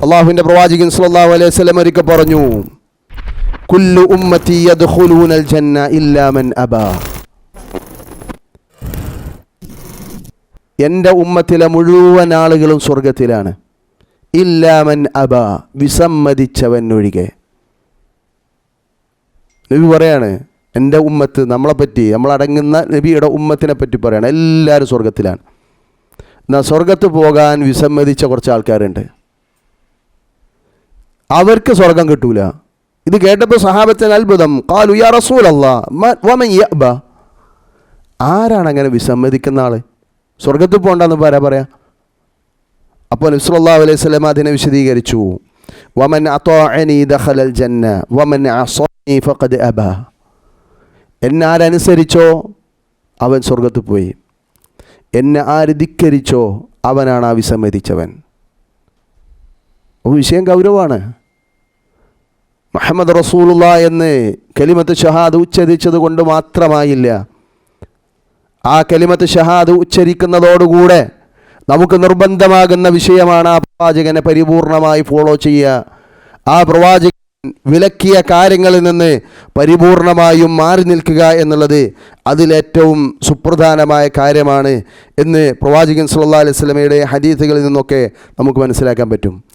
അള്ളാഹുവിൻ്റെ പ്രവാചകൻ സ്വല്ലല്ലാഹു അലൈഹി വസല്ലം ഒരിക്കൽ പറഞ്ഞു, കുല്ലു ഉമ്മത്തി യദ്ഖുലൂനൽ ജന്ന ഇല്ലാ മൻ അബാ. എൻ്റെ ഉമ്മത്തിലെ മുഴുവൻ ആളുകളും സ്വർഗത്തിലാണ്, ഇല്ലാ മൻ അബാ, വിസമ്മതിച്ചവൻ ഒഴികെ. നബി പറയാണ്, എൻ്റെ ഉമ്മത്ത്, നമ്മളെപ്പറ്റി, നമ്മളടങ്ങുന്ന നബിയുടെ ഉമ്മത്തിനെ പറ്റി പറയാണ്, എല്ലാവരും സ്വർഗത്തിലാണ്. എന്നാൽ സ്വർഗത്ത് പോകാൻ വിസമ്മതിച്ച കുറച്ച് ആൾക്കാരുണ്ട്, അവർക്ക് സ്വർഗം കിട്ടൂല. ഇത് കേട്ടപ്പോൾ സഹാബത്തിന് അത്ഭുതം. ഖാലു യാ റസൂലല്ലാഹ് വമൻ യഅബ. ആരാണ് അങ്ങനെ വിസമ്മതിക്കുന്ന ആൾ? സ്വർഗത്തിൽ പോകണ്ടെന്ന് പറയാ. അപ്പോൾ നബി സല്ലല്ലാഹു അലൈഹി വസല്ലം അതിനെ വിശദീകരിച്ചു, വമൻ അതാഅനി ദഖലൽ ജന്ന വമൻ അസനി ഫഖദ് അബാ. എന്നെ ആരനുസരിച്ചോ അവൻ സ്വർഗത്തിൽ പോയി, എന്നെ ആര് ധിക്കരിച്ചോ അവനാണ് ആ വിസമ്മതിച്ചവൻ. വിഷയം ഗൗരവമാണ്. മുഹമ്മദ് റസൂലുള്ളാഹി എന്ന് കലിമത്ത് ഷഹാദ ഉച്ചരിച്ചത് കൊണ്ട് മാത്രമായില്ല. ആ കലിമത്ത് ഷഹാദ ഉച്ചരിക്കുന്നതോടുകൂടെ നമുക്ക് നിർബന്ധമാകുന്ന വിഷയമാണ് ആ പ്രവാചകനെ പരിപൂർണമായി ഫോളോ ചെയ്യുക. ആ പ്രവാചകൻ വിലക്കിയ കാര്യങ്ങളിൽ നിന്ന് പരിപൂർണമായും മാറി നിൽക്കുക എന്നുള്ളത് അതിലേറ്റവും സുപ്രധാനമായ കാര്യമാണ് എന്ന് പ്രവാചകൻ സല്ലല്ലാഹു അലൈഹി വസല്ലമയുടെ ഹദീസുകളിൽ നിന്നൊക്കെ നമുക്ക് മനസ്സിലാക്കാൻ പറ്റും.